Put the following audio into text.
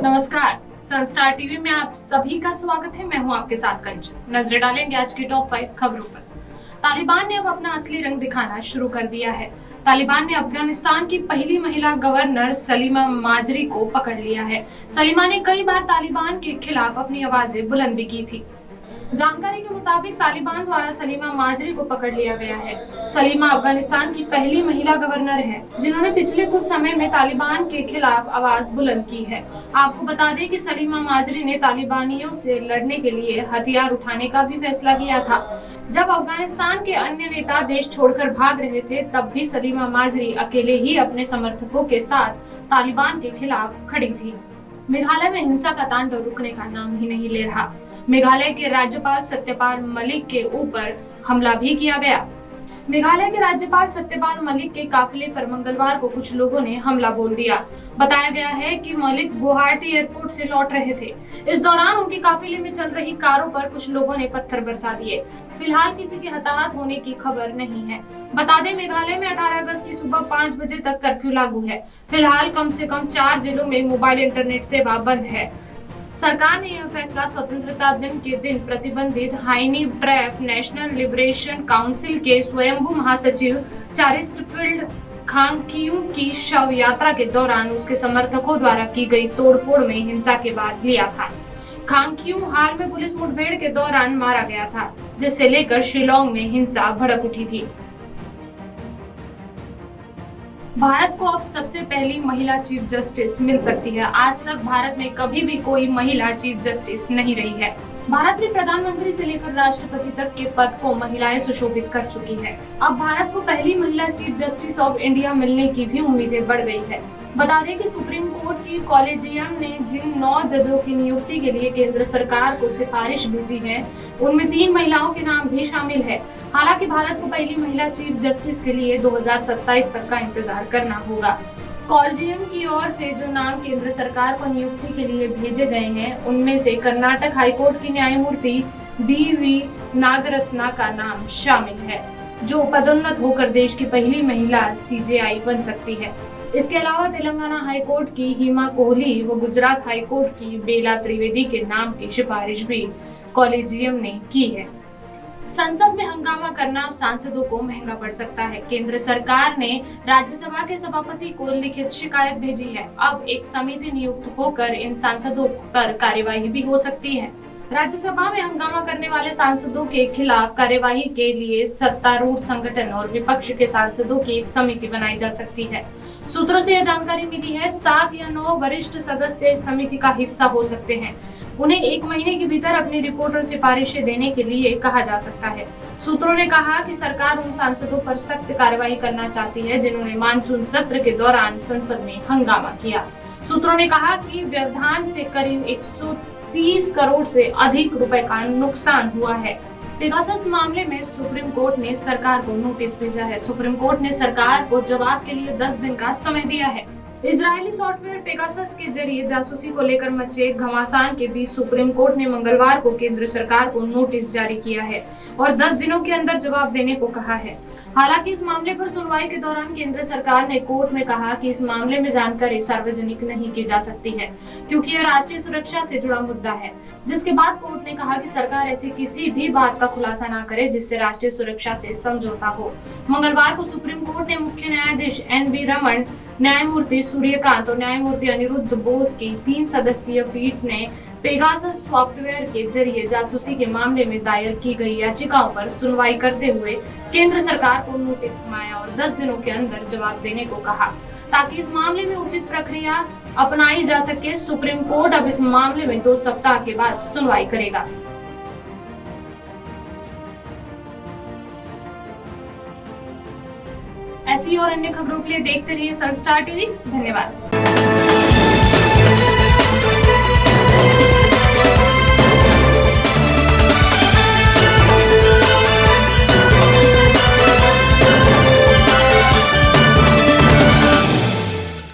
नमस्कार, Sunstar TV में आप सभी का स्वागत है। मैं हूं आपके साथ कंचन। नजर डालेंगे आज की टॉप 5 खबरों पर। तालिबान ने अब अपना असली रंग दिखाना शुरू कर दिया है। तालिबान ने अफगानिस्तान की पहली महिला गवर्नर सलीमा माजरी को पकड़ लिया है। सलीमा ने कई बार तालिबान के खिलाफ अपनी आवाजें बुलंद भी की थी। जानकारी के मुताबिक तालिबान द्वारा सलीमा माजरी को पकड़ लिया गया है। सलीमा अफगानिस्तान की पहली महिला गवर्नर है जिन्होंने पिछले कुछ समय में तालिबान के खिलाफ आवाज बुलंद की है। आपको बता दें कि सलीमा माजरी ने तालिबानियों से लड़ने के लिए हथियार उठाने का भी फैसला किया था। जब अफगानिस्तान के अन्य नेता देश छोड़कर भाग रहे थे, तब भी सलीमा माजरी अकेले ही अपने समर्थकों के साथ तालिबान के खिलाफ खड़ी थी। मेघालय में हिंसा का तांडव रुकने का नाम ही नहीं ले रहा। मेघालय के राज्यपाल सत्यपाल मलिक के ऊपर हमला भी किया गया। मेघालय के राज्यपाल सत्यपाल मलिक के काफिले पर मंगलवार को कुछ लोगों ने हमला बोल दिया। बताया गया है कि मलिक गुवाहाटी एयरपोर्ट से लौट रहे थे। इस दौरान उनके काफिले में चल रही कारों पर कुछ लोगों ने पत्थर बरसा दिए। फिलहाल किसी के हताहत होने की खबर नहीं है। बता दें, मेघालय में 18 अगस्त की सुबह 5 बजे तक कर्फ्यू लागू है। फिलहाल कम से कम 4 जिलों में मोबाइल इंटरनेट सेवा बंद है। सरकार ने यह फैसला स्वतंत्रता दिन के दिन प्रतिबंधित हाइनी ब्रेफ नेशनल लिबरेशन काउंसिल के स्वयंभू महासचिव चारिस्टफील्ड खांगकियों की शव यात्रा के दौरान उसके समर्थकों द्वारा की गई तोड़फोड़ में हिंसा के बाद लिया था। खांगकियों हाल में पुलिस मुठभेड़ के दौरान मारा गया था, जिसे लेकर शिलोंग में हिंसा भड़क उठी थी। भारत को अब सबसे पहली महिला चीफ जस्टिस मिल सकती है। आज तक भारत में कभी भी कोई महिला चीफ जस्टिस नहीं रही है। भारत में प्रधानमंत्री से लेकर राष्ट्रपति तक के पद को महिलाएं सुशोभित कर चुकी है। अब भारत को पहली महिला चीफ जस्टिस ऑफ इंडिया मिलने की भी उम्मीदें बढ़ गई है। बता दें कि सुप्रीम कोर्ट की कॉलेजियम ने जिन 9 जजों की नियुक्ति के लिए केंद्र सरकार को सिफारिश भेजी है, उनमें 3 महिलाओं के नाम भी शामिल है। हालांकि भारत को पहली महिला चीफ जस्टिस के लिए 2027 तक का इंतजार करना होगा। कॉलेजियम की ओर से जो नाम केंद्र सरकार को नियुक्ति के लिए भेजे गए हैं, उनमें से कर्नाटक हाईकोर्ट की न्यायमूर्ति BV नागरत्ना का नाम शामिल है, जो पदोन्नत होकर देश की पहली महिला CJI बन सकती है। इसके अलावा तेलंगाना हाईकोर्ट की हिमा कोहली व गुजरात हाईकोर्ट की बेला त्रिवेदी के नाम की सिफारिश भी कॉलेजियम ने की है। संसद में हंगामा करना अब सांसदों को महंगा पड़ सकता है। केंद्र सरकार ने राज्यसभा के सभापति को लिखित शिकायत भेजी है। अब एक समिति नियुक्त होकर इन सांसदों पर कार्यवाही भी हो सकती है। राज्यसभा में हंगामा करने वाले सांसदों के खिलाफ कार्यवाही के लिए सत्तारूढ़ संगठन और विपक्ष के सांसदों की एक समिति बनाई जा सकती है। सूत्रों से यह जानकारी मिली है। 7 या 9 वरिष्ठ सदस्य इस समिति का हिस्सा हो सकते हैं। उन्हें 1 महीने के भीतर अपनी रिपोर्ट और सिफारिशें देने के लिए कहा जा सकता है। सूत्रों ने कहा कि सरकार उन सांसदों पर सख्त कार्रवाई करना चाहती है जिन्होंने मानसून सत्र के दौरान संसद में हंगामा किया। सूत्रों ने कहा कि व्यवधान से करीब 130 करोड़ से अधिक रुपए का नुकसान हुआ है। पेगासस मामले में सुप्रीम कोर्ट ने सरकार को नोटिस भेजा है। सुप्रीम कोर्ट ने सरकार को जवाब के लिए 10 दिन का समय दिया है। इजरायली सॉफ्टवेयर पेगासस के जरिए जासूसी को लेकर मचे घमासान के बीच सुप्रीम कोर्ट ने मंगलवार को केंद्र सरकार को नोटिस जारी किया है और 10 दिनों के अंदर जवाब देने को कहा है। हालांकि इस मामले पर सुनवाई के दौरान केंद्र सरकार ने कोर्ट में कहा कि इस मामले में जानकारी सार्वजनिक नहीं की जा सकती है, क्योंकि यह राष्ट्रीय सुरक्षा से जुड़ा मुद्दा है। जिसके बाद कोर्ट ने कहा कि सरकार ऐसी किसी भी बात का खुलासा न करे जिससे राष्ट्रीय सुरक्षा से समझौता हो। मंगलवार को सुप्रीम कोर्ट ने मुख्य न्यायाधीश NV रमन, न्यायमूर्ति सूर्यकांत और न्यायमूर्ति अनिरुद्ध बोस की 3 सदस्यीय पीठ ने पेगासस सॉफ्टवेयर के जरिए जासूसी के मामले में दायर की गई याचिकाओं पर सुनवाई करते हुए केंद्र सरकार को नोटिस थमाया और 10 दिनों के अंदर जवाब देने को कहा, ताकि इस मामले में उचित प्रक्रिया अपनाई जा सके। सुप्रीम कोर्ट अब इस मामले में 2 सप्ताह के बाद सुनवाई करेगा। ऐसी और अन्य खबरों के लिए देखते रहिए सनस्टार टीवी। धन्यवाद।